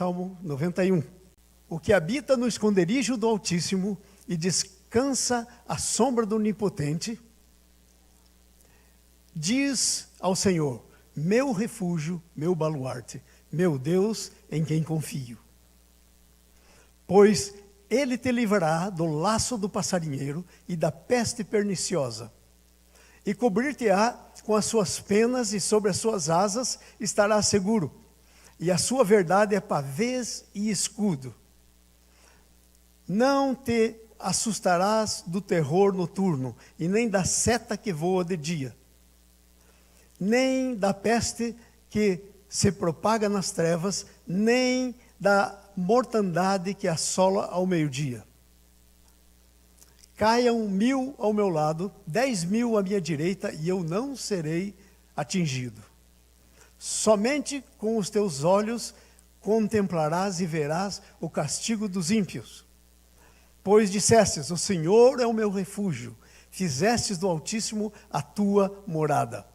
Salmo 91. O que habita no esconderijo do Altíssimo e descansa à sombra do Onipotente, diz ao Senhor: meu refúgio, meu baluarte, meu Deus em quem confio. Pois ele te livrará do laço do passarinheiro e da peste perniciosa, e cobrir-te-á com as suas penas, e sobre as suas asas estarás seguro. E a sua verdade é pavês e escudo. Não te assustarás do terror noturno, e nem da seta que voa de dia, nem da peste que se propaga nas trevas, nem da mortandade que assola ao meio-dia. Caiam 1000 ao meu lado, 10.000 à minha direita, e eu não serei atingido. Somente com os teus olhos contemplarás e verás o castigo dos ímpios. Pois dissestes: o Senhor é o meu refúgio, fizestes do Altíssimo a tua morada.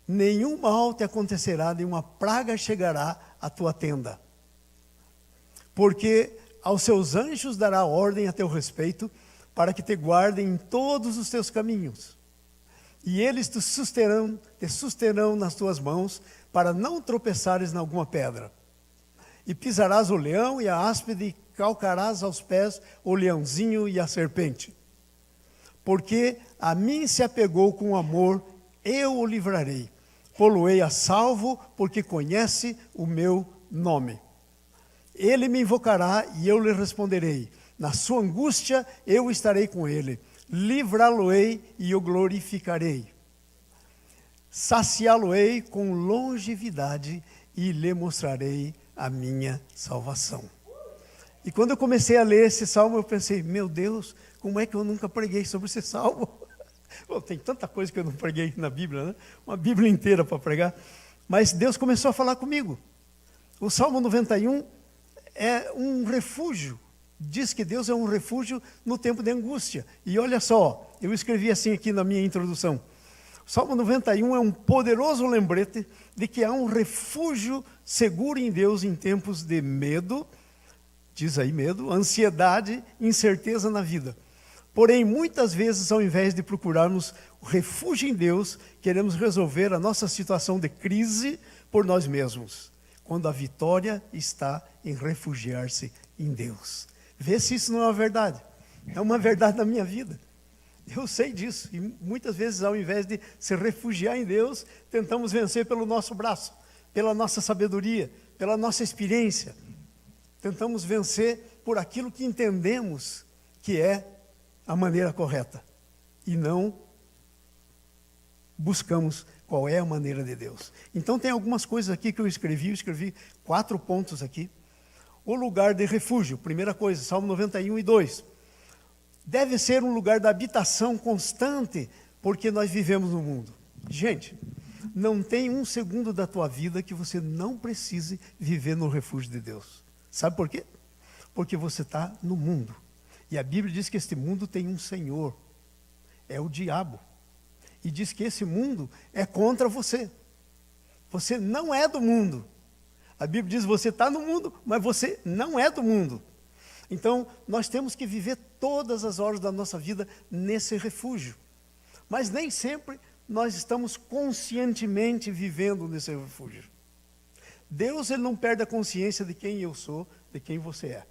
Nenhum mal te acontecerá, nenhuma praga chegará à tua tenda. Porque aos seus anjos dará ordem a teu respeito, para que te guardem em todos os teus caminhos. E eles te susterão nas tuas mãos, para não tropeçares em alguma pedra. E pisarás o leão e a áspide, e calcarás aos pés o leãozinho e a serpente. Porque a mim se apegou com amor, eu o livrarei. Pô-lo-ei a salvo, porque conhece o meu nome. Ele me invocará e eu lhe responderei. Na sua angústia eu estarei com ele. Livrá-lo-ei e o glorificarei. Saciá-lo-ei com longevidade e lhe mostrarei a minha salvação. E quando eu comecei a ler esse salmo, eu pensei: meu Deus, como é que eu nunca preguei sobre esse salmo? Bom, tem tanta coisa que eu não preguei na Bíblia, né? Uma Bíblia inteira para pregar. Mas Deus começou a falar comigo. O Salmo 91 é um refúgio. Diz que Deus é um refúgio no tempo de angústia. E olha só, eu escrevi assim aqui na minha introdução. O Salmo 91 é um poderoso lembrete de que há um refúgio seguro em Deus em tempos de medo, diz aí medo, ansiedade, incerteza na vida. Porém, muitas vezes, ao invés de procurarmos o refúgio em Deus, queremos resolver a nossa situação de crise por nós mesmos, quando a vitória está em refugiar-se em Deus. Vê se isso não é uma verdade. É uma verdade na minha vida. Eu sei disso. E muitas vezes, ao invés de se refugiar em Deus, tentamos vencer pelo nosso braço, pela nossa sabedoria, pela nossa experiência. Tentamos vencer por aquilo que entendemos que é a maneira correta. E não buscamos qual é a maneira de Deus. Então tem algumas coisas aqui que eu escrevi 4 pontos aqui. O lugar de refúgio, primeira coisa, Salmo 91 e 2. Deve ser um lugar da habitação constante, porque nós vivemos no mundo. Gente, não tem um segundo da tua vida que você não precise viver no refúgio de Deus. Sabe por quê? Porque você está no mundo. E a Bíblia diz que este mundo tem um Senhor, é o diabo. E diz que esse mundo é contra você. Você não é do mundo. A Bíblia diz que você está no mundo, mas você não é do mundo. Então, nós temos que viver todas as horas da nossa vida nesse refúgio. Mas nem sempre nós estamos conscientemente vivendo nesse refúgio. Deus, ele não perde a consciência de quem eu sou, de quem você é.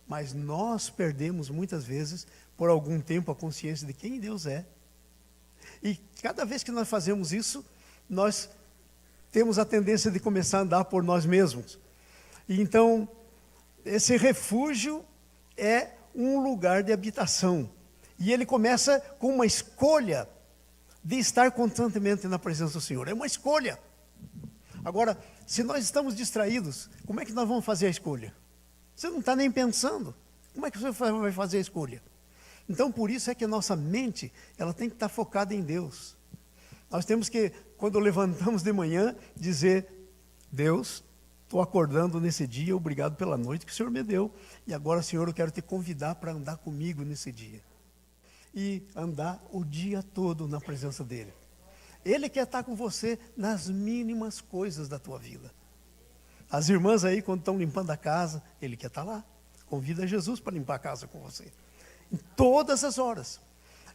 Mas nós perdemos muitas vezes, por algum tempo, a consciência de quem Deus é. E cada vez que nós fazemos isso, nós temos a tendência de começar a andar por nós mesmos. E então, esse refúgio é um lugar de habitação. E ele começa com uma escolha de estar constantemente na presença do Senhor. É uma escolha. Agora, se nós estamos distraídos, como é que nós vamos fazer a escolha? Você não está nem pensando. Como é que você vai fazer a escolha? Então, por isso é que a nossa mente, ela tem que estar focada em Deus. Nós temos que, quando levantamos de manhã, dizer: Deus, estou acordando nesse dia, obrigado pela noite que o Senhor me deu. E agora, Senhor, eu quero te convidar para andar comigo nesse dia. E andar o dia todo na presença dEle. Ele quer estar com você nas mínimas coisas da tua vida. As irmãs aí, quando estão limpando a casa, ele quer estar lá. Convida Jesus para limpar a casa com você. Em todas as horas.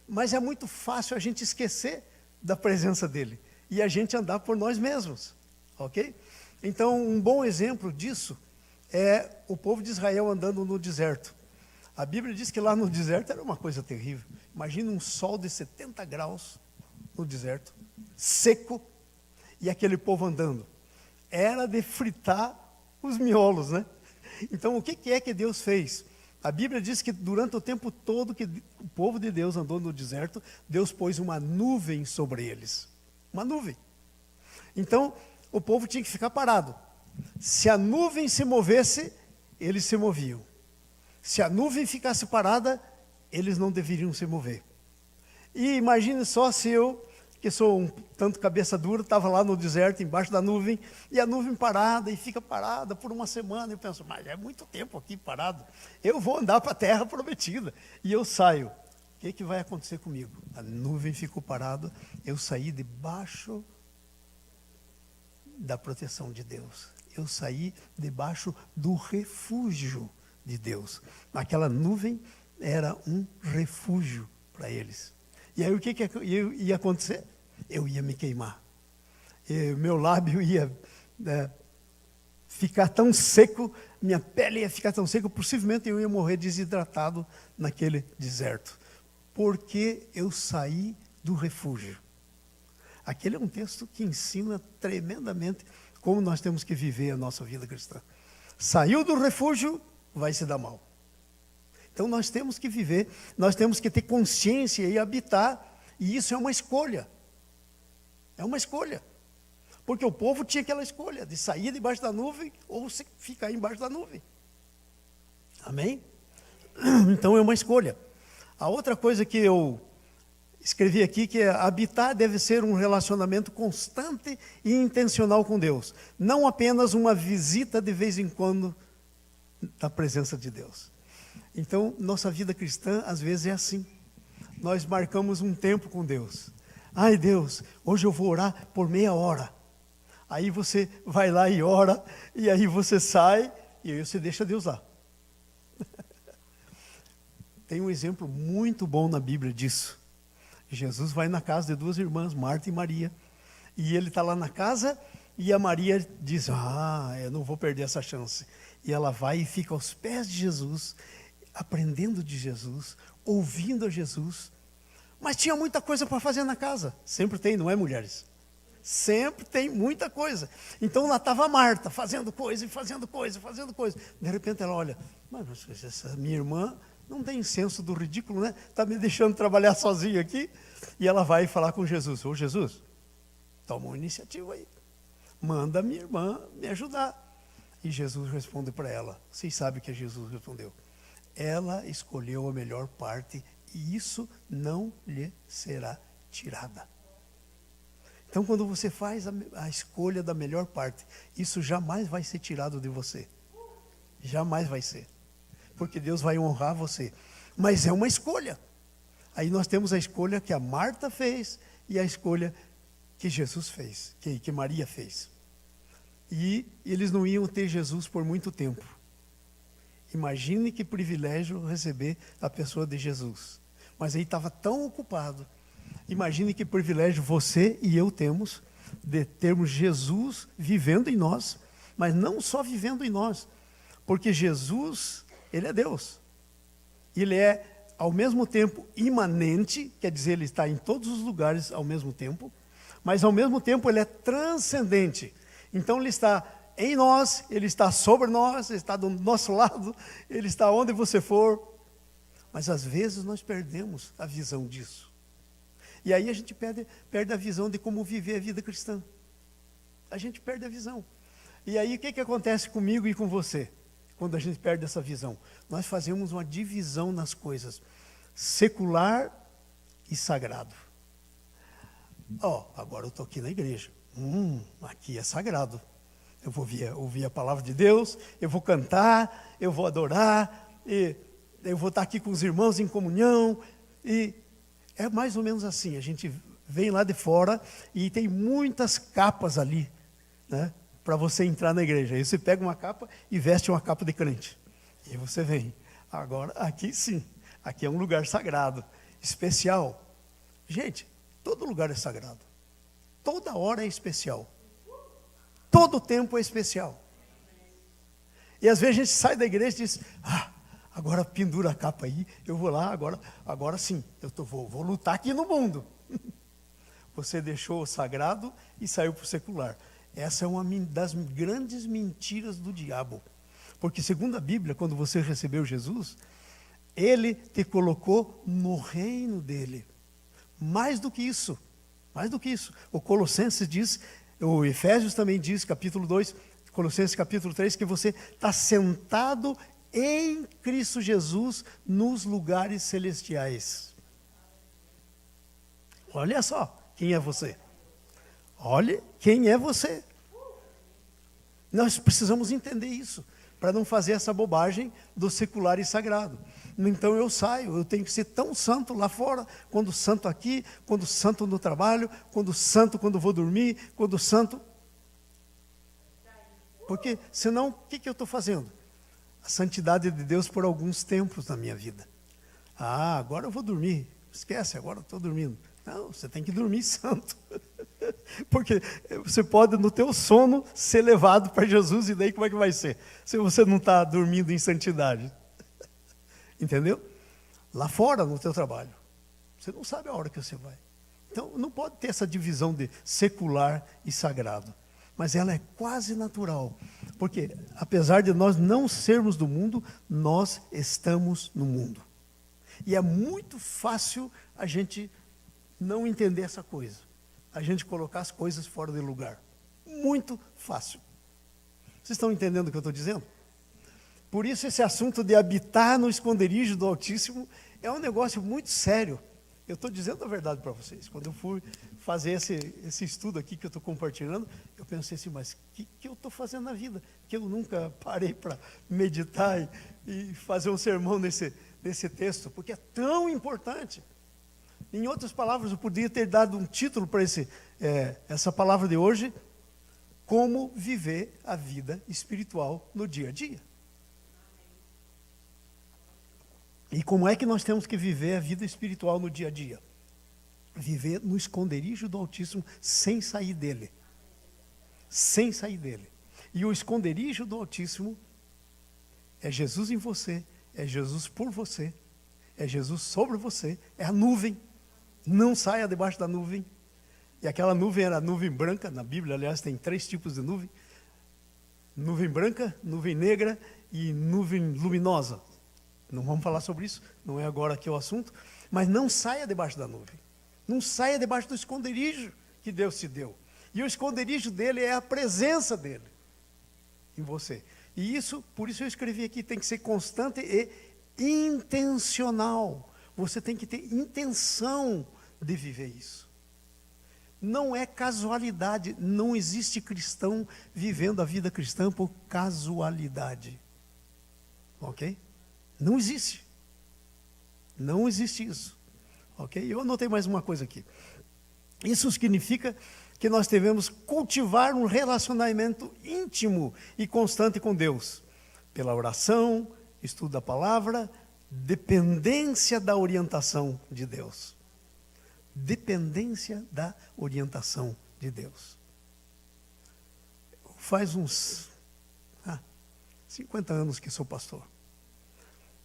Mas é muito fácil a gente esquecer da presença dele e a gente andar por nós mesmos, ok? Então, um bom exemplo disso é o povo de Israel andando no deserto. A Bíblia diz que lá no deserto era uma coisa terrível. Imagina um sol de 70 graus no deserto, seco, e aquele povo andando. Era de fritar os miolos, né? Então, o que é que Deus fez? A Bíblia diz que durante o tempo todo que o povo de Deus andou no deserto, Deus pôs uma nuvem sobre eles. Uma nuvem. Então, o povo tinha que ficar parado. Se a nuvem se movesse, eles se moviam. Se a nuvem ficasse parada, eles não deveriam se mover. E imagine só se eu, que sou um tanto cabeça dura, estava lá no deserto, embaixo da nuvem, e a nuvem parada, e fica parada por uma semana. Eu penso, mas é muito tempo aqui parado. Eu vou andar para a terra prometida. E eu saio. O que vai acontecer comigo? A nuvem ficou parada, eu saí debaixo da proteção de Deus. Eu saí debaixo do refúgio de Deus. Aquela nuvem era um refúgio para eles. E aí o que ia acontecer? Eu ia me queimar. Meu lábio ia ficar tão seco, minha pele ia ficar tão seca, possivelmente eu ia morrer desidratado naquele deserto. Porque eu saí do refúgio. Aquele é um texto que ensina tremendamente como nós temos que viver a nossa vida cristã. Saiu do refúgio, vai se dar mal. Então nós temos que viver, nós temos que ter consciência e habitar, e isso é uma escolha. É uma escolha. Porque o povo tinha aquela escolha de sair debaixo da nuvem ou ficar embaixo da nuvem. Amém? Então é uma escolha. A outra coisa que eu escrevi aqui, que é habitar deve ser um relacionamento constante e intencional com Deus. Não apenas uma visita de vez em quando da presença de Deus. Então, nossa vida cristã, às vezes, é assim. Nós marcamos um tempo com Deus. Ai, Deus, hoje eu vou orar por meia hora. Aí você vai lá e ora, e aí você sai, e aí você deixa Deus lá. Tem um exemplo muito bom na Bíblia disso. Jesus vai na casa de duas irmãs, Marta e Maria. E ele está lá na casa, e a Maria diz, eu não vou perder essa chance. E ela vai e fica aos pés de Jesus, aprendendo de Jesus, ouvindo a Jesus. Mas tinha muita coisa para fazer na casa. Sempre tem, não é, mulheres? Sempre tem muita coisa. Então lá estava a Marta, fazendo coisa, e fazendo coisa, fazendo coisa. De repente ela olha, mas essa minha irmã não tem senso do ridículo, né? Está me deixando trabalhar sozinha aqui. E ela vai falar com Jesus. Ô Jesus, toma uma iniciativa aí. Manda a minha irmã me ajudar. E Jesus responde para ela. Vocês sabem o que Jesus respondeu. Ela escolheu a melhor parte e isso não lhe será tirada. Então, quando você faz a escolha da melhor parte, isso jamais vai ser tirado de você. Jamais vai ser. Porque Deus vai honrar você. Mas é uma escolha. Aí nós temos a escolha que a Marta fez e a escolha que Jesus fez, que Maria fez. E eles não iam ter Jesus por muito tempo. Imagine que privilégio receber a pessoa de Jesus. Mas aí estava tão ocupado. Imagine que privilégio você e eu temos de termos Jesus vivendo em nós, mas não só vivendo em nós, porque Jesus, Ele é Deus. Ele é, ao mesmo tempo, imanente, quer dizer, Ele está em todos os lugares ao mesmo tempo, mas ao mesmo tempo Ele é transcendente. Então Ele está em nós, Ele está sobre nós, Ele está do nosso lado, Ele está onde você for. Mas às vezes nós perdemos a visão disso. E aí a gente perde a visão de como viver a vida cristã. A gente perde a visão. E aí o que acontece comigo e com você? Quando a gente perde essa visão? Nós fazemos uma divisão nas coisas. Secular e sagrado. Agora eu estou aqui na igreja. Aqui é sagrado. Eu vou ouvir a palavra de Deus, eu vou cantar, eu vou adorar, e eu vou estar aqui com os irmãos em comunhão. E é mais ou menos assim, a gente vem lá de fora e tem muitas capas ali, né? para você entrar na igreja. Aí você pega uma capa e veste uma capa de crente. E você vem. Agora, aqui sim. Aqui é um lugar sagrado, especial. Gente, todo lugar é sagrado. Toda hora é especial. Todo tempo é especial. E às vezes a gente sai da igreja e diz, agora pendura a capa aí, eu vou lá, agora sim, vou lutar aqui no mundo. Você deixou o sagrado e saiu para o secular. Essa é uma das grandes mentiras do diabo. Porque segundo a Bíblia, quando você recebeu Jesus, Ele te colocou no reino dEle. Mais do que isso. O Colossenses diz, o Efésios também diz, capítulo 2, Colossenses capítulo 3, que você está sentado em Cristo Jesus nos lugares celestiais. Olha só quem é você. Olha quem é você. Nós precisamos entender isso, para não fazer essa bobagem do secular e sagrado. Então eu saio, eu tenho que ser tão santo lá fora, quando santo aqui, quando santo no trabalho, quando santo quando vou dormir, quando santo... Porque senão, o que eu estou fazendo? A santidade de Deus por alguns tempos na minha vida. Agora eu vou dormir. Esquece, agora eu estou dormindo. Não, você tem que dormir santo. Porque você pode, no teu sono, ser levado para Jesus, e daí como é que vai ser? Se você não está dormindo em santidade. Entendeu? Lá fora, no teu trabalho. Você não sabe a hora que você vai. Então, não pode ter essa divisão de secular e sagrado. Mas ela é quase natural. Porque, apesar de nós não sermos do mundo, nós estamos no mundo. E é muito fácil a gente não entender essa coisa. A gente colocar as coisas fora de lugar. Muito fácil. Vocês estão entendendo o que eu estou dizendo? Por isso esse assunto de habitar no esconderijo do Altíssimo é um negócio muito sério. Eu estou dizendo a verdade para vocês. Quando eu fui fazer esse estudo aqui que eu estou compartilhando, eu pensei assim, mas o que eu estou fazendo na vida? Que eu nunca parei para meditar e fazer um sermão nesse texto, porque é tão importante. Em outras palavras, eu podia ter dado um título para essa palavra de hoje, como viver a vida espiritual no dia a dia. E como é que nós temos que viver a vida espiritual no dia a dia? Viver no esconderijo do Altíssimo sem sair dele. Sem sair dele. E o esconderijo do Altíssimo é Jesus em você, é Jesus por você, é Jesus sobre você, é a nuvem. Não saia debaixo da nuvem. E aquela nuvem era nuvem branca, na Bíblia, aliás, tem 3 tipos de nuvem. Nuvem branca, nuvem negra e nuvem luminosa. Não vamos falar sobre isso, não é agora aqui o assunto, mas não saia debaixo da nuvem. Não saia debaixo do esconderijo que Deus te deu. E o esconderijo dele é a presença dele em você. E isso, por isso eu escrevi aqui, tem que ser constante e intencional. Você tem que ter intenção de viver isso. Não é casualidade, não existe cristão vivendo a vida cristã por casualidade. Ok? Não existe. Não existe isso. Ok? Eu anotei mais uma coisa aqui. Isso significa que nós devemos cultivar um relacionamento íntimo e constante com Deus. Pela oração, estudo da palavra, dependência da orientação de Deus. Dependência da orientação de Deus. Faz uns 50 anos que sou pastor.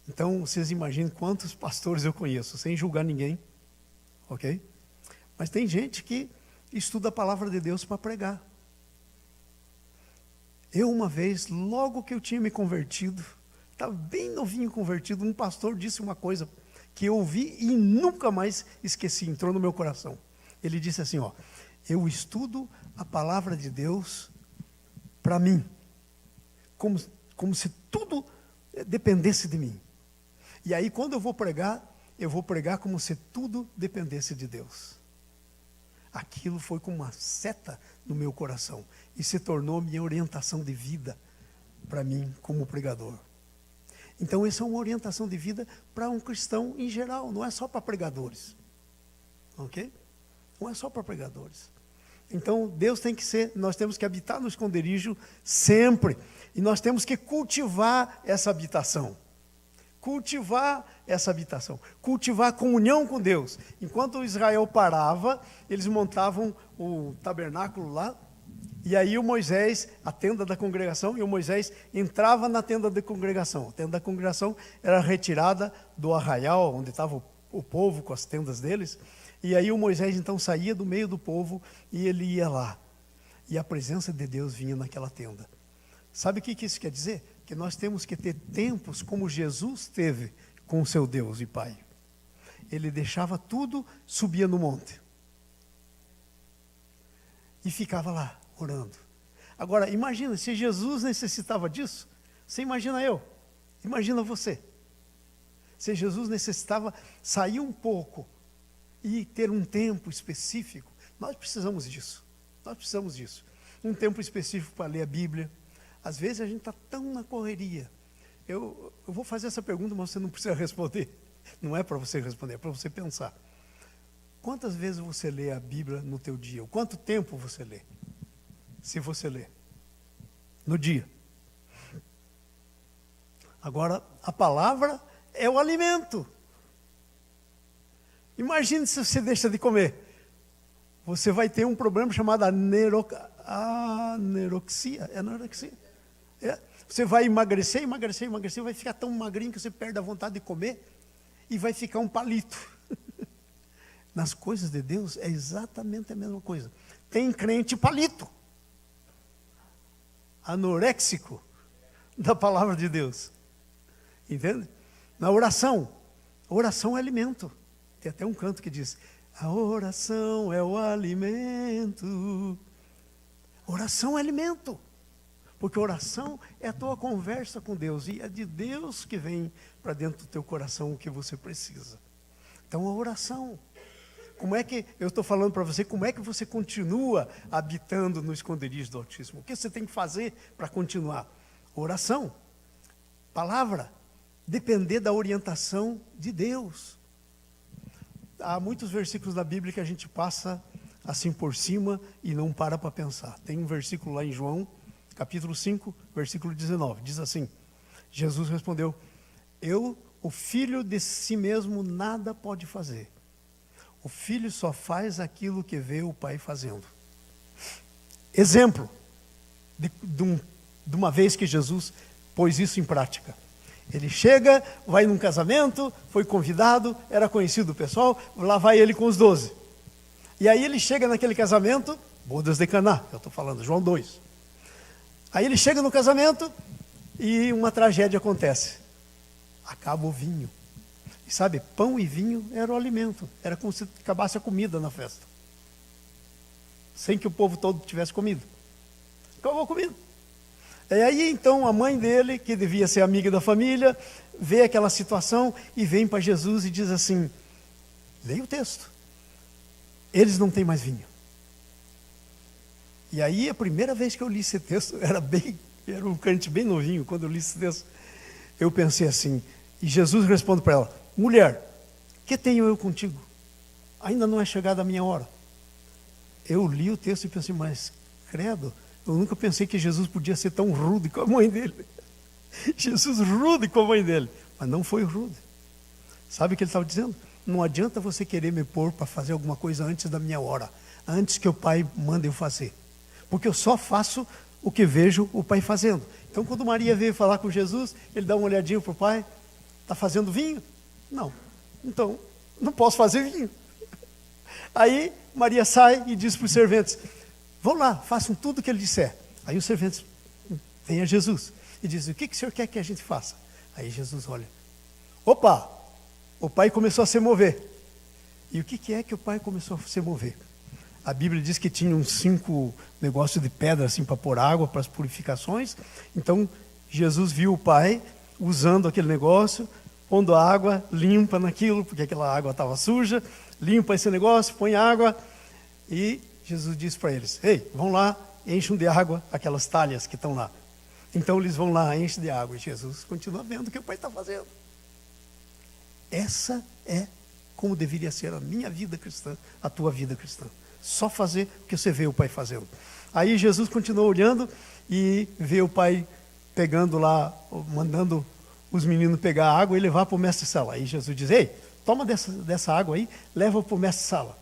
Então, vocês imaginem quantos pastores eu conheço, sem julgar ninguém, ok? Mas tem gente que estuda a palavra de Deus para pregar. Eu, uma vez, logo que eu tinha me convertido, estava bem novinho convertido, um pastor disse uma coisa que eu ouvi e nunca mais esqueci, entrou no meu coração. Ele disse assim, eu estudo a palavra de Deus para mim, como se tudo dependesse de mim. E aí, quando eu vou pregar como se tudo dependesse de Deus. Aquilo foi como uma seta no meu coração e se tornou minha orientação de vida para mim como pregador. Então, essa é uma orientação de vida para um cristão em geral, não é só para pregadores. Ok? Não é só para pregadores. Então, Deus tem que ser, nós temos que habitar no esconderijo sempre. E nós temos que cultivar essa habitação. Cultivar essa habitação. Cultivar a comunhão com Deus. Enquanto Israel parava, eles montavam o tabernáculo lá. E aí o Moisés, a tenda da congregação, e o Moisés entrava na tenda da congregação. A tenda da congregação era retirada do arraial, onde estava o povo com as tendas deles. E aí o Moisés então saía do meio do povo e ele ia lá. E a presença de Deus vinha naquela tenda. Sabe o que isso quer dizer? Que nós temos que ter tempos como Jesus teve com o seu Deus e Pai. Ele deixava tudo, subia no monte. E ficava lá, orando. Agora, imagina, se Jesus necessitava disso, você imagina eu, imagina você. Se Jesus necessitava sair um pouco e ter um tempo específico, nós precisamos disso. Nós precisamos disso. Um tempo específico para ler a Bíblia. Às vezes a gente está tão na correria. Eu vou fazer essa pergunta, mas você não precisa responder. Não é para você responder, é para você pensar. Quantas vezes você lê a Bíblia no teu dia? Quanto tempo você lê? Se você lê. No dia. Agora, a palavra é o alimento. Imagine se você deixa de comer. Você vai ter um problema chamado anorexia. É anorexia. É. Você vai emagrecer, vai ficar tão magrinho que você perde a vontade de comer e vai ficar um palito. Nas coisas de Deus é exatamente a mesma coisa. Tem crente palito, anoréxico da palavra de Deus. Entende? Na oração é alimento. Tem até um canto que diz: a oração é o alimento. Oração é alimento. Porque oração é a tua conversa com Deus. E é de Deus que vem para dentro do teu coração o que você precisa. Então a oração. Como é que, eu estou falando para você, como é que você continua habitando no esconderijo do Altíssimo? O que você tem que fazer para continuar? Oração. Palavra. Depender da orientação de Deus. Há muitos versículos da Bíblia que a gente passa assim por cima e não para pensar. Tem um versículo lá em João, capítulo 5, versículo 19. Diz assim: Jesus respondeu: eu, o filho de si mesmo, nada pode fazer. O filho só faz aquilo que vê o pai fazendo. Exemplo de uma vez que Jesus pôs isso em prática. Ele chega, vai num casamento, foi convidado, era conhecido do pessoal, lá vai ele com os 12. E aí ele chega naquele casamento, bodas de Caná, eu estou falando, João 2. Aí ele chega no casamento e uma tragédia acontece. Acaba o vinho. E sabe, pão e vinho era o alimento. Era como se acabasse a comida na festa. Sem que o povo todo tivesse comido. Acabou a comida. E aí então a mãe dele, que devia ser amiga da família, vê aquela situação e vem para Jesus e diz assim: leia o texto. Eles não têm mais vinho. E aí a primeira vez que eu li esse texto, era um crente bem novinho, quando eu li esse texto, eu pensei assim, e Jesus responde para ela: mulher, que tenho eu contigo? Ainda não é chegada a minha hora. Eu li o texto e pensei, mas credo, eu nunca pensei que Jesus podia ser tão rude com a mãe dele. Jesus rude com a mãe dele. Mas não foi rude. Sabe o que ele estava dizendo? Não adianta você querer me pôr para fazer alguma coisa antes da minha hora. Antes que o pai mande eu fazer. Porque eu só faço o que vejo o pai fazendo. Então quando Maria veio falar com Jesus, ele dá uma olhadinha para o pai. Está fazendo vinho? Não. Então, não posso fazer vinho. Aí Maria sai e diz para os serventes: vão lá, façam tudo o que ele disser. Aí os serventes vêm a Jesus e dizem: o que o senhor quer que a gente faça? Aí Jesus olha: opa, o pai começou a se mover. E o que é que o pai começou a se mover? A Bíblia diz que tinha uns 5 negócios de pedra assim para pôr água para as purificações. Então Jesus viu o pai usando aquele negócio, pondo água limpa naquilo, porque aquela água estava suja, limpa esse negócio, põe água, e Jesus disse para eles: ei, vão lá, enchem de água aquelas talhas que estão lá. Então eles vão lá, enchem de água, e Jesus continua vendo o que o pai está fazendo. Essa é como deveria ser a minha vida cristã, a tua vida cristã. Só fazer o que você vê o Pai fazendo. Aí Jesus continuou olhando e vê o Pai pegando lá, mandando os meninos pegar água e levar para o mestre-sala. Aí Jesus diz, ei, toma dessa água aí, leva para o mestre-sala.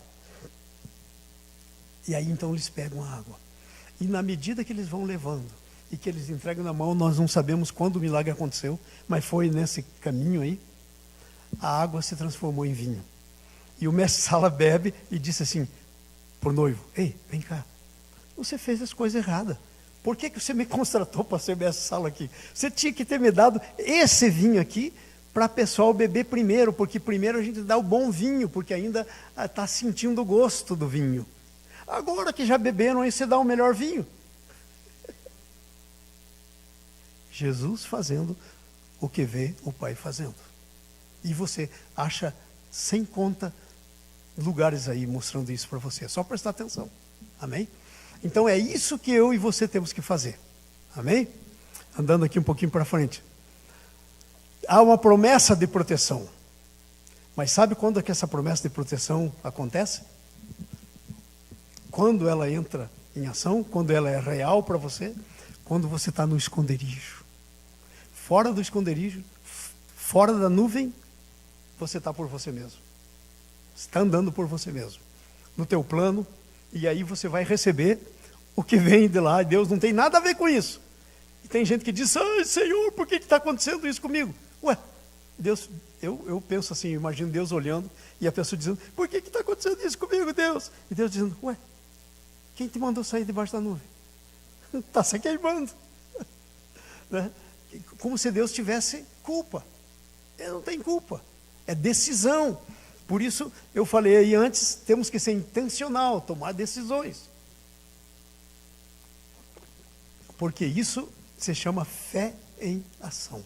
E aí então eles pegam a água. E na medida que eles vão levando e que eles entregam na mão, nós não sabemos quando o milagre aconteceu, mas foi nesse caminho aí, a água se transformou em vinho. E o mestre-sala bebe e disse assim para o noivo, ei, vem cá, você fez as coisas erradas. Por que você me contratou para ser mestre-sala aqui? Você tinha que ter me dado esse vinho aqui para o pessoal beber primeiro, porque primeiro a gente dá o bom vinho, porque ainda está sentindo o gosto do vinho. Agora que já beberam, aí você dá o melhor vinho. Jesus fazendo o que vê o Pai fazendo. E você acha sem conta lugares aí mostrando isso para você. É só prestar atenção. Amém? Então é isso que eu e você temos que fazer. Amém? Andando aqui um pouquinho para frente. Há uma promessa de proteção. Mas sabe quando é que essa promessa de proteção acontece? Quando ela entra em ação, quando ela é real para você, quando você está no esconderijo. Fora do esconderijo, fora da nuvem, você está por você mesmo. Você está andando por você mesmo. No teu plano, e aí você vai receber o que vem de lá. Deus não tem nada a ver com isso. E tem gente que diz, ai Senhor, por que está acontecendo isso comigo? Ué, Deus, eu penso assim, eu imagino Deus olhando e a pessoa dizendo, por que está acontecendo isso comigo, Deus? E Deus dizendo, ué, quem te mandou sair debaixo da nuvem? Está se queimando. Né? Como se Deus tivesse culpa. Ele não tem culpa. É decisão. Por isso, eu falei aí antes, temos que ser intencional, tomar decisões. Porque isso se chama fé em ação.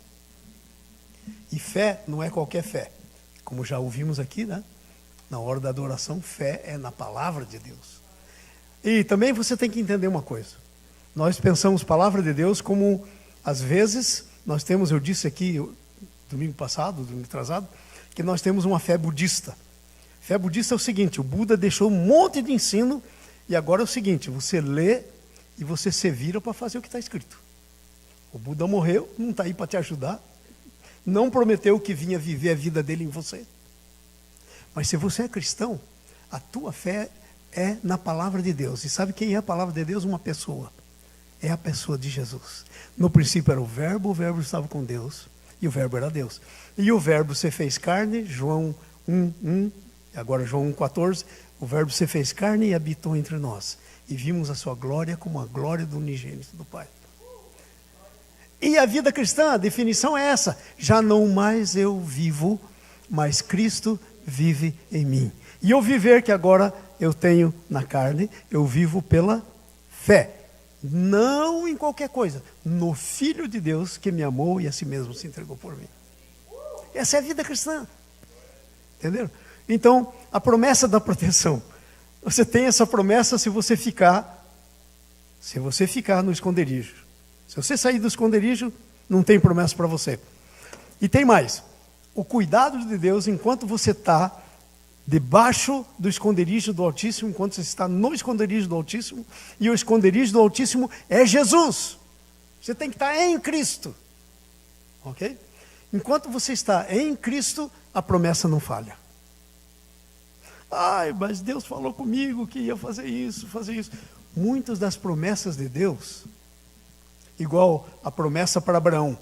E fé não é qualquer fé. Como já ouvimos aqui, né? Na hora da adoração, fé é na palavra de Deus. E também você tem que entender uma coisa. Nós pensamos palavra de Deus como, às vezes, nós temos, eu disse aqui, domingo atrasado, que nós temos uma fé budista. Fé budista é o seguinte, o Buda deixou um monte de ensino, e agora é o seguinte, você lê e você se vira para fazer o que está escrito. O Buda morreu, não está aí para te ajudar, não prometeu que vinha viver a vida dele em você. Mas se você é cristão, a tua fé é na palavra de Deus. E sabe quem é a palavra de Deus? Uma pessoa. É a pessoa de Jesus. No princípio era o Verbo estava com Deus, e o Verbo era Deus. E o Verbo se fez carne, João 1:1, agora João 1:14, o Verbo se fez carne e habitou entre nós. E vimos a sua glória como a glória do unigênito do Pai. E a vida cristã, a definição é essa: já não mais eu vivo, mas Cristo vive em mim. E o viver que agora eu tenho na carne, eu vivo pela fé. Não em qualquer coisa, no Filho de Deus que me amou e a si mesmo se entregou por mim. Essa é a vida cristã. Entenderam? Então, a promessa da proteção. Você tem essa promessa se você ficar no esconderijo. Se você sair do esconderijo, não tem promessa para você. E tem mais. O cuidado de Deus enquanto você está debaixo do esconderijo do Altíssimo, enquanto você está no esconderijo do Altíssimo, e o esconderijo do Altíssimo é Jesus. Você tem que estar em Cristo. Ok? Enquanto você está em Cristo, a promessa não falha. Ai, mas Deus falou comigo que ia fazer isso. Muitas das promessas de Deus, igual a promessa para Abraão.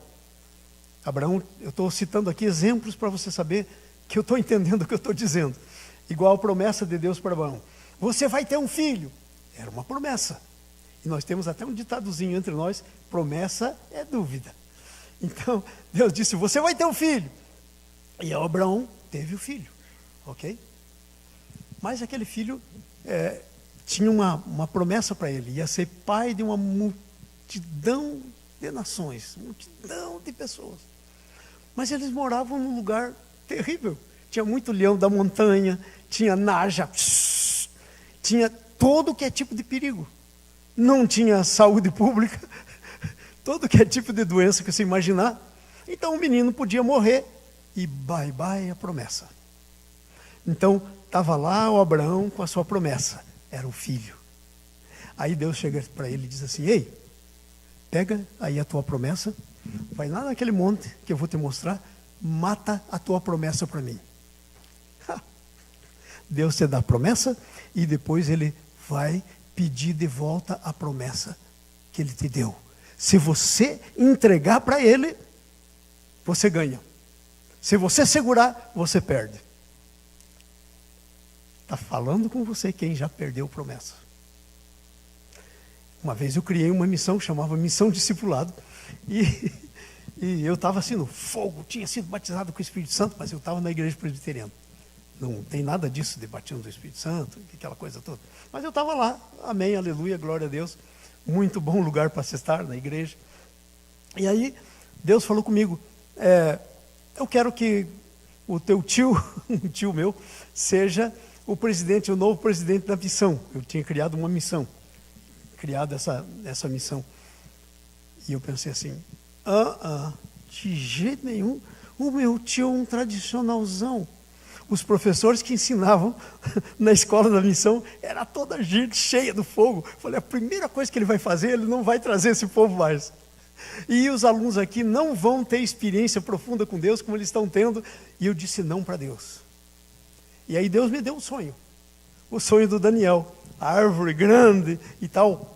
Abraão, eu estou citando aqui exemplos para você saber que eu estou entendendo o que eu estou dizendo. Igual a promessa de Deus para Abraão. Você vai ter um filho. Era uma promessa. E nós temos até um ditadozinho entre nós, promessa é dúvida. Então, Deus disse, você vai ter um filho. E Abraão teve o filho. Ok? Mas aquele filho tinha uma promessa para ele. Ia ser pai de uma multidão de nações. Multidão de pessoas. Mas eles moravam num lugar terrível. Tinha muito leão da montanha, tinha naja, tinha todo que é tipo de perigo. Não tinha saúde pública, todo que é tipo de doença que você imaginar. Então o menino podia morrer e bye bye a promessa. Então, estava lá o Abraão com a sua promessa, era o filho. Aí Deus chega para ele e diz assim: ei, pega aí a tua promessa, vai lá naquele monte que eu vou te mostrar, mata a tua promessa para mim. Deus te dá a promessa e depois ele vai pedir de volta a promessa que ele te deu. Se você entregar para ele, você ganha. Se você segurar, você perde. Está falando com você quem já perdeu promessa. Uma vez eu criei uma missão que chamava Missão Discipulado. E eu estava assim no fogo, tinha sido batizado com o Espírito Santo, mas eu estava na igreja presbiteriana. Não tem nada disso de batismo do Espírito Santo, aquela coisa toda. Mas eu estava lá, amém, aleluia, glória a Deus. Muito bom lugar para se estar na igreja. E aí, Deus falou comigo, eu quero que o teu tio, um tio meu, seja o presidente, o novo presidente da missão. Eu tinha criado uma missão, criado essa missão. E eu pensei assim, de jeito nenhum, o meu tio é um tradicionalzão. Os professores que ensinavam na escola da missão, era toda gente cheia do fogo. Falei, a primeira coisa que ele vai fazer, ele não vai trazer esse povo mais. E os alunos aqui não vão ter experiência profunda com Deus, como eles estão tendo. E eu disse não para Deus. E aí Deus me deu um sonho. O sonho do Daniel. A árvore grande e tal,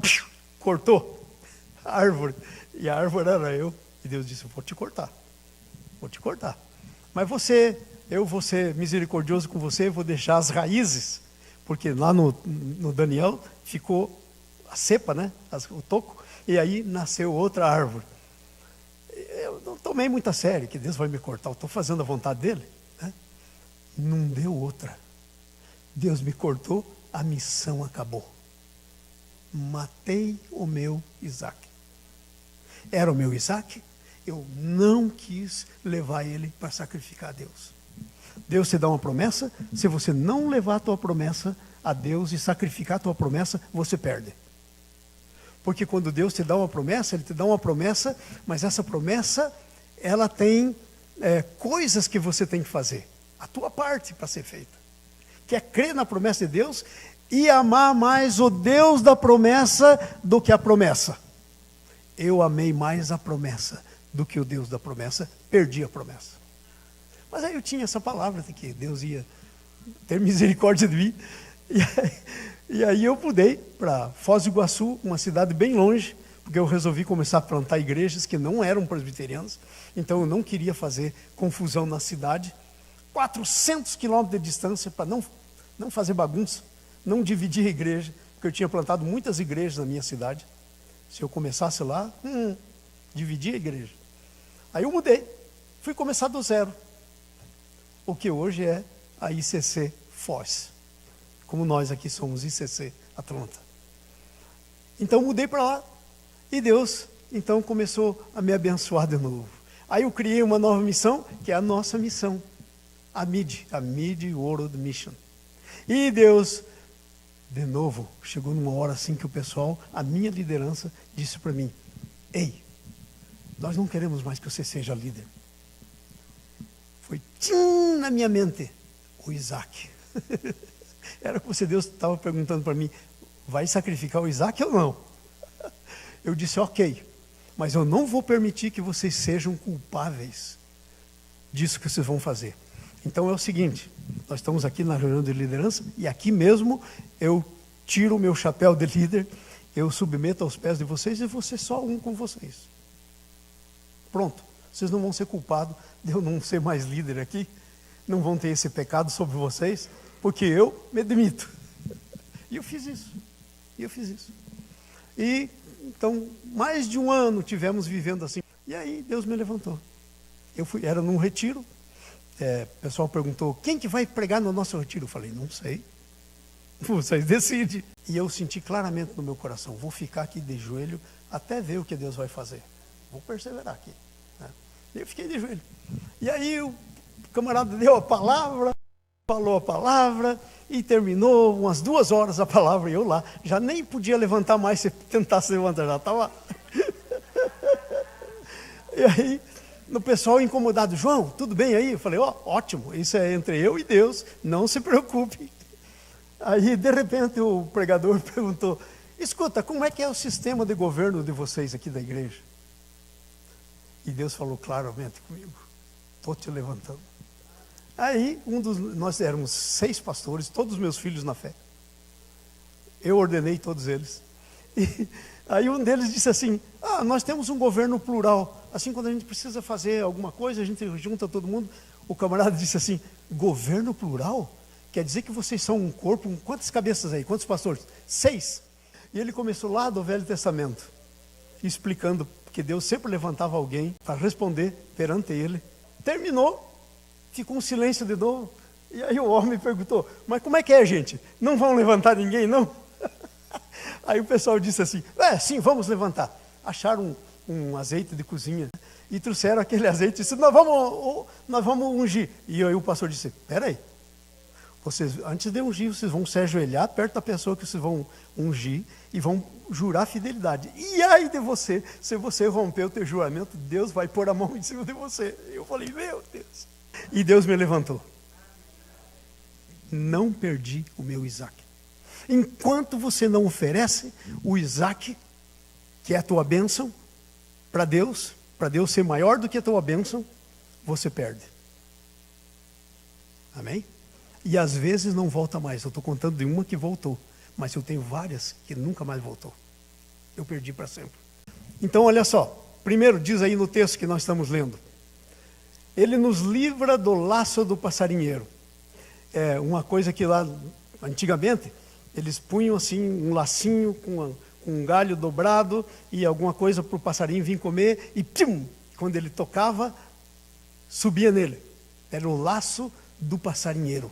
cortou a árvore. E a árvore era eu. E Deus disse, vou te cortar. Vou te cortar. Mas eu vou ser misericordioso com você, vou deixar as raízes, porque lá no Daniel ficou a cepa, né? O toco, e aí nasceu outra árvore. Eu não tomei muito a sério que Deus vai me cortar, eu estou fazendo a vontade dele, né? Não deu outra. Deus me cortou, a missão acabou. Matei o meu Isaac. Era o meu Isaac, eu não quis levar ele para sacrificar a Deus. Deus te dá uma promessa, se você não levar a tua promessa a Deus e sacrificar a tua promessa, você perde. Porque quando Deus te dá uma promessa, Ele te dá uma promessa, mas essa promessa, ela tem coisas que você tem que fazer. A tua parte para ser feita. Que é crer na promessa de Deus e amar mais o Deus da promessa do que a promessa. Eu amei mais a promessa do que o Deus da promessa, perdi a promessa. Mas aí eu tinha essa palavra de que Deus ia ter misericórdia de mim. E aí eu mudei para Foz do Iguaçu, uma cidade bem longe, porque eu resolvi começar a plantar igrejas que não eram presbiterianas. Então eu não queria fazer confusão na cidade. 400 quilômetros de distância para não fazer bagunça, não dividir a igreja, porque eu tinha plantado muitas igrejas na minha cidade. Se eu começasse lá, dividir a igreja. Aí eu mudei, fui começar do zero. O que hoje é a ICC Foz, como nós aqui somos ICC Atlanta. Então mudei para lá e Deus então começou a me abençoar de novo. Aí eu criei uma nova missão, que é a nossa missão, a Mid World Mission. E Deus, de novo, chegou numa hora assim que o pessoal, a minha liderança, disse para mim, ei, nós não queremos mais que você seja líder. Foi na minha mente, o Isaac. Era como se Deus estava perguntando para mim, vai sacrificar o Isaac ou não? Eu disse, ok, mas eu não vou permitir que vocês sejam culpáveis disso que vocês vão fazer. Então é o seguinte, nós estamos aqui na reunião de liderança, e aqui mesmo eu tiro o meu chapéu de líder, eu submeto aos pés de vocês e vou ser só um com vocês. Pronto. Vocês não vão ser culpados de eu não ser mais líder aqui. Não vão ter esse pecado sobre vocês, porque eu me demito. E eu fiz isso. E então, mais de um ano tivemos vivendo assim. E aí Deus me levantou. Era num retiro. O pessoal perguntou, quem que vai pregar no nosso retiro? Eu falei, não sei. Vocês decidem. E eu senti claramente no meu coração, vou ficar aqui de joelho até ver o que Deus vai fazer. Vou perseverar aqui. Eu fiquei de joelho. E aí o camarada deu a palavra, falou a palavra e terminou umas 2 horas a palavra. E eu lá, já nem podia levantar mais, se tentasse levantar, já estava. E aí no pessoal incomodado, João, tudo bem aí? Eu falei, ótimo, isso é entre eu e Deus, não se preocupe. Aí, de repente, o pregador perguntou, escuta, como é que é o sistema de governo de vocês aqui da igreja? E Deus falou claramente comigo, estou te levantando. Aí, nós éramos 6 pastores, todos os meus filhos na fé. Eu ordenei todos eles. E aí um deles disse assim, nós temos um governo plural. Assim, quando a gente precisa fazer alguma coisa, a gente junta todo mundo. O camarada disse assim, governo plural? Quer dizer que vocês são um corpo, quantas cabeças aí? Quantos pastores? 6. E ele começou lá do Velho Testamento, explicando que Deus sempre levantava alguém para responder perante ele. Terminou. Ficou um silêncio de novo. E aí o homem perguntou, mas como é que é, gente? Não vão levantar ninguém, não? Aí o pessoal disse assim, sim, vamos levantar. Acharam um azeite de cozinha e trouxeram aquele azeite e disse, nós vamos ungir. E aí o pastor disse, peraí, vocês, antes de ungir, vocês vão se ajoelhar perto da pessoa que vocês vão ungir e vão jurar fidelidade. E aí de você, se você romper o teu juramento, Deus vai pôr a mão em cima de você. Eu falei, meu Deus. E Deus me levantou. Não perdi o meu Isaac. Enquanto você não oferece o Isaac, que é a tua bênção, para Deus ser maior do que a tua bênção, você perde. Amém? E às vezes não volta mais. Eu estou contando de uma que voltou, mas eu tenho várias que nunca mais voltou. Eu perdi para sempre. Então olha só, primeiro diz aí no texto que nós estamos lendo, ele nos livra do laço do passarinheiro. É uma coisa que lá, antigamente, eles punham assim um lacinho com um galho dobrado e alguma coisa para o passarinho vir comer e pum, quando ele tocava, subia nele. Era o laço do passarinheiro.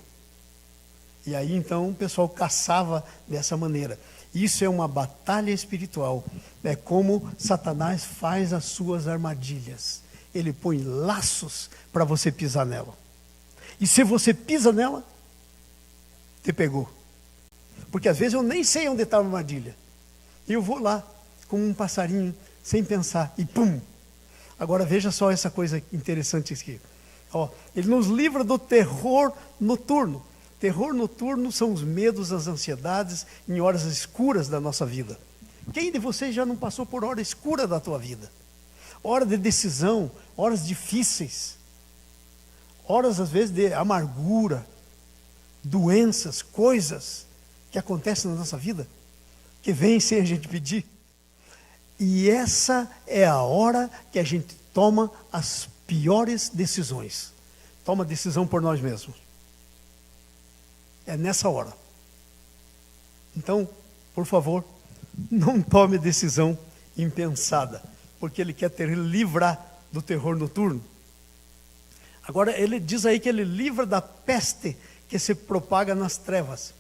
E aí então o pessoal caçava dessa maneira. Isso é uma batalha espiritual. É como Satanás faz as suas armadilhas. Ele põe laços para você pisar nela. E se você pisa nela, te pegou. Porque às vezes eu nem sei onde está a armadilha. E eu vou lá, como um passarinho, sem pensar, e pum! Agora veja só essa coisa interessante aqui. Ele nos livra do terror noturno. Terror noturno são os medos, as ansiedades em horas escuras da nossa vida. Quem de vocês já não passou por hora escura da tua vida? Hora de decisão, horas difíceis, horas às vezes de amargura, doenças, coisas que acontecem na nossa vida, que vêm sem a gente pedir. E essa é a hora que a gente toma as piores decisões. Toma decisão por nós mesmos. É nessa hora. Então, por favor, não tome decisão impensada, porque Ele quer te livrar do terror noturno. Agora, Ele diz aí que Ele livra da peste que se propaga nas trevas.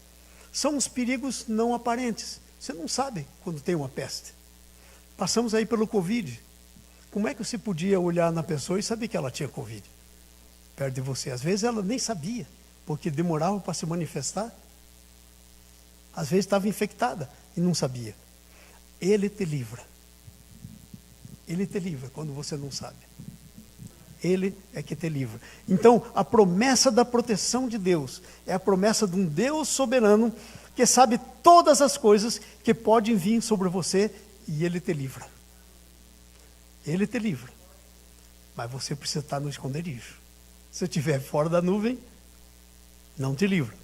São os perigos não aparentes. Você não sabe quando tem uma peste. Passamos aí pelo Covid. Como é que você podia olhar na pessoa e saber que ela tinha Covid? Perto de você. Às vezes ela nem sabia, porque demorava para se manifestar. Às vezes estava infectada e não sabia. Ele te livra. Ele te livra quando você não sabe. Ele é que te livra. Então, a promessa da proteção de Deus é a promessa de um Deus soberano que sabe todas as coisas que podem vir sobre você e Ele te livra. Ele te livra. Mas você precisa estar no esconderijo. Se estiver fora da nuvem, não te livra.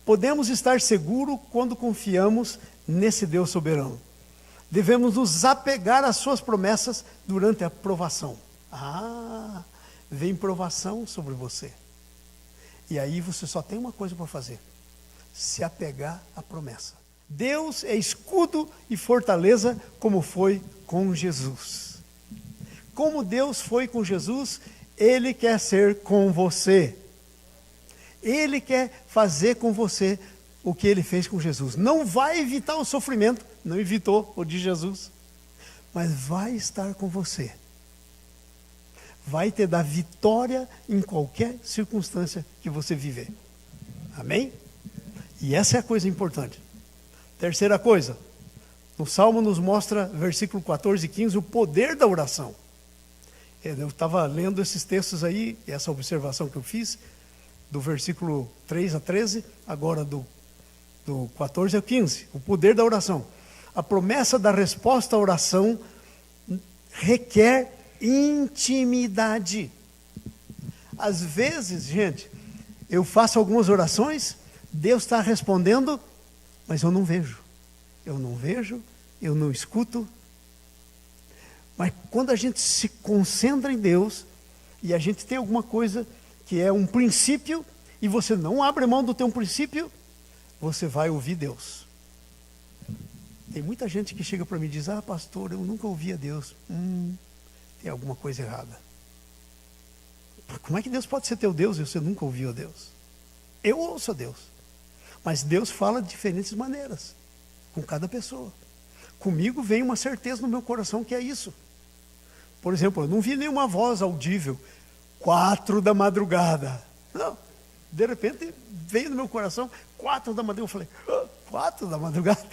Podemos estar seguros quando confiamos nesse Deus soberano. Devemos nos apegar às suas promessas durante a provação. Vem provação sobre você. E aí você só tem uma coisa para fazer: se apegar à promessa. Deus é escudo e fortaleza, como foi com Jesus. Como Deus foi com Jesus, Ele quer ser com você. Ele quer fazer com você o que Ele fez com Jesus. Não vai evitar o sofrimento, não evitou o de Jesus, mas vai estar com você. Vai te dar vitória em qualquer circunstância que você viver. Amém? E essa é a coisa importante. Terceira coisa, o Salmo nos mostra, versículo 14 e 15, o poder da oração. Eu estava lendo esses textos aí, essa observação que eu fiz, do versículo 3 a 13, agora do 14 ao 15, o poder da oração. A promessa da resposta à oração requer intimidade. Às vezes, gente, eu faço algumas orações, Deus está respondendo, mas eu não vejo. Eu não escuto. Mas quando a gente se concentra em Deus, e a gente tem alguma coisa que é um princípio, e você não abre mão do teu princípio, você vai ouvir Deus. Tem muita gente que chega para mim e diz, pastor, eu nunca ouvi a Deus. Tem alguma coisa errada. Como é que Deus pode ser teu Deus e você nunca ouviu a Deus? Eu ouço a Deus. Mas Deus fala de diferentes maneiras, com cada pessoa. Comigo vem uma certeza no meu coração que é isso. Por exemplo, eu não vi nenhuma voz audível, 4 da madrugada. Não, de repente veio no meu coração, 4 da madrugada. Eu falei, 4 da madrugada?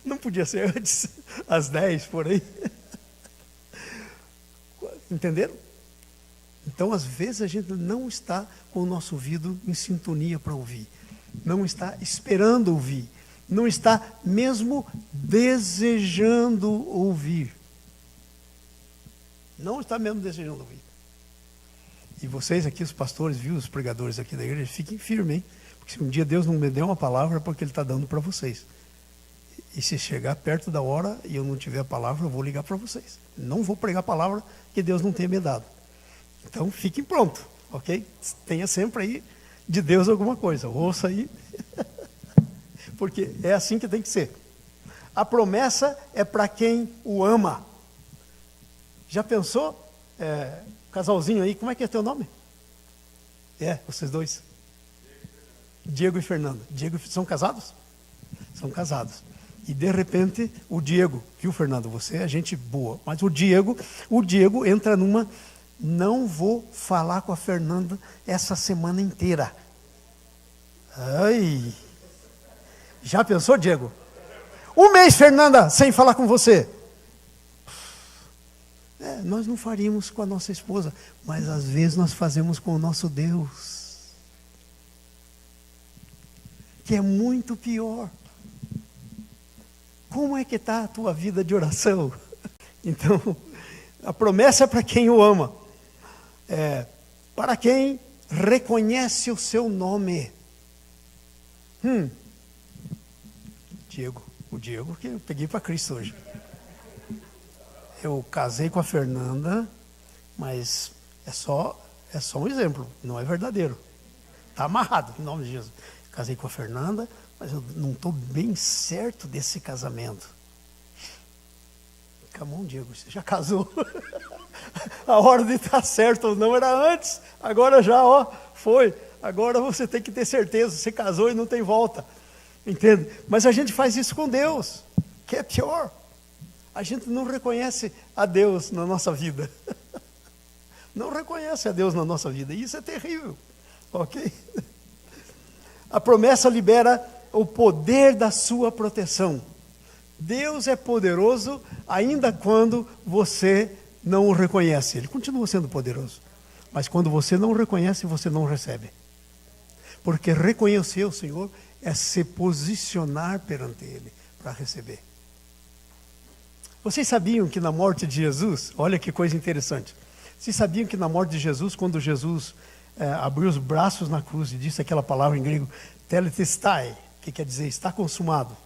Não podia ser antes, às 10 por aí. Entenderam? Então, às vezes, a gente não está com o nosso ouvido em sintonia para ouvir. Não está esperando ouvir. Não está mesmo desejando ouvir. Não está mesmo desejando ouvir. E vocês aqui, os pastores, viu, os pregadores aqui da igreja, fiquem firmes, hein? Porque se um dia Deus não me der uma palavra, é porque Ele está dando para vocês. E se chegar perto da hora e eu não tiver a palavra, eu vou ligar para vocês. Não vou pregar a palavra que Deus não tenha me dado. Então, fiquem prontos, ok? Tenha sempre aí de Deus alguma coisa. Ouça aí. Porque é assim que tem que ser. A promessa é para quem o ama. Já pensou? Casalzinho aí, como é que é teu nome? Vocês dois. Diego e Fernanda. Diego são casados? São casados. E de repente, o Diego, viu, Fernando, você é gente boa, mas o Diego entra numa, não vou falar com a Fernanda essa semana inteira. Ai! Já pensou, Diego? Um mês, Fernanda, sem falar com você. Nós não faríamos com a nossa esposa, mas às vezes nós fazemos com o nosso Deus, que é muito pior. Como é que está a tua vida de oração? Então, a promessa é para quem o ama, para quem reconhece o seu nome. O Diego que eu peguei para Cristo hoje. Eu casei com a Fernanda, mas é só um exemplo, não é verdadeiro. Está amarrado, em nome de Jesus. Casei com a Fernanda, mas eu não estou bem certo desse casamento. Come on, Diego, você já casou. A hora de estar certo ou não era antes, agora já, foi. Agora você tem que ter certeza, você casou e não tem volta. Entende? Mas a gente faz isso com Deus, que é pior. A gente não reconhece a Deus na nossa vida. Não reconhece a Deus na nossa vida. E isso é terrível. Ok? A promessa libera o poder da sua proteção. Deus é poderoso ainda quando você não o reconhece. Ele continua sendo poderoso. Mas quando você não o reconhece, você não recebe. Porque reconhecer o Senhor é se posicionar perante Ele para receber. Vocês sabiam que na morte de Jesus, olha que coisa interessante. Vocês sabiam que na morte de Jesus, quando Jesus abriu os braços na cruz e disse aquela palavra em grego, tetelestai, que quer dizer está consumado.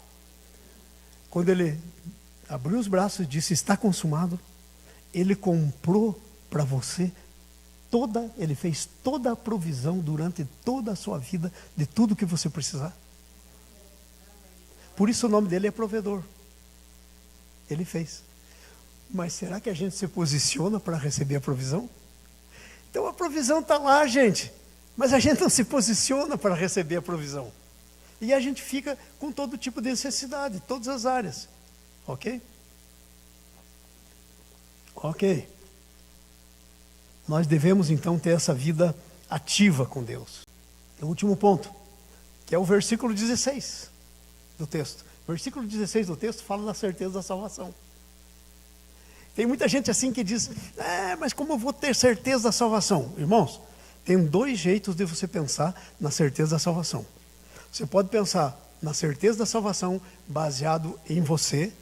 Quando ele abriu os braços e disse está consumado, ele comprou para você ele fez toda a provisão durante toda a sua vida de tudo que você precisar. Por isso o nome dele é provedor. Ele fez. Mas será que a gente se posiciona para receber a provisão? Então a provisão está lá, gente. Mas a gente não se posiciona para receber a provisão. E a gente fica com todo tipo de necessidade, todas as áreas. Ok? Ok. Nós devemos então ter essa vida ativa com Deus. O último ponto, que é o versículo 16 do texto. O versículo 16 do texto fala da certeza da salvação. Tem muita gente assim que diz, mas como eu vou ter certeza da salvação? Irmãos, tem dois jeitos de você pensar na certeza da salvação. Você pode pensar na certeza da salvação baseado em você,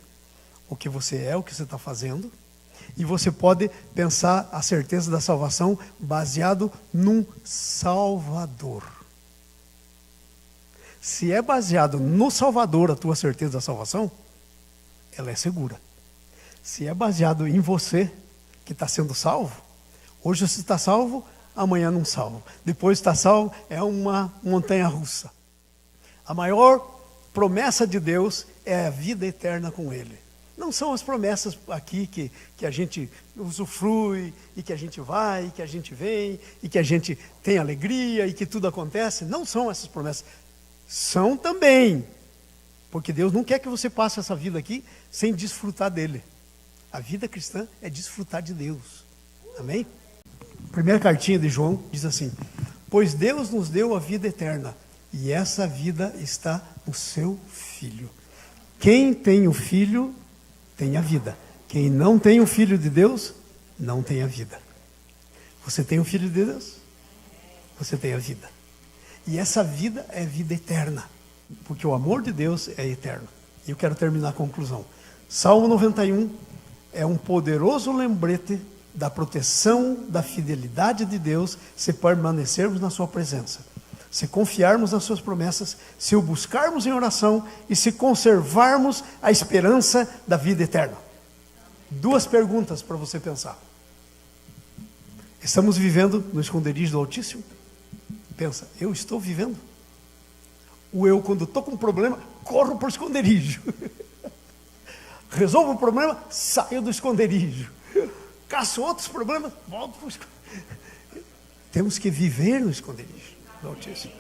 o que você é, o que você está fazendo. E você pode pensar a certeza da salvação baseado num Salvador. Se é baseado no Salvador a tua certeza da salvação, ela é segura. Se é baseado em você, que está sendo salvo, hoje você está salvo, amanhã não salvo. Depois está salvo, é uma montanha russa. A maior promessa de Deus é a vida eterna com Ele. Não são as promessas aqui que a gente usufrui, e que a gente vai, e que a gente vem, e que a gente tem alegria, e que tudo acontece. Não são essas promessas. São também. Porque Deus não quer que você passe essa vida aqui sem desfrutar dEle. A vida cristã é desfrutar de Deus. Amém? Primeira cartinha de João diz assim: pois Deus nos deu a vida eterna, e essa vida está no seu Filho. Quem tem o Filho tem a vida. Quem não tem o Filho de Deus, não tem a vida. Você tem o Filho de Deus? Você tem a vida. E essa vida é vida eterna, porque o amor de Deus é eterno. E eu quero terminar a conclusão. Salmo 91 é um poderoso lembrete da proteção, da fidelidade de Deus, se permanecermos na sua presença, se confiarmos nas suas promessas, se o buscarmos em oração e se conservarmos a esperança da vida eterna. Duas perguntas para você pensar. Estamos vivendo no esconderijo do Altíssimo? Pensa, eu estou vivendo? Ou eu, quando estou com um problema, corro para o esconderijo? Resolvo o problema, saio do esconderijo. Caço outros problemas, volto para o esconderijo. Temos que viver no esconderijo do Altíssimo.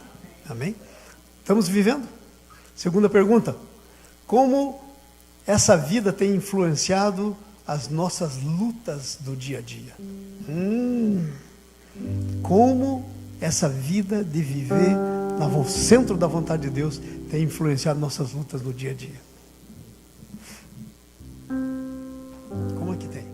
Amém? Estamos vivendo? Segunda pergunta: como essa vida tem influenciado as nossas lutas do dia a dia? Como essa vida de viver no centro da vontade de Deus tem influenciado nossas lutas no dia a dia? Como é que tem?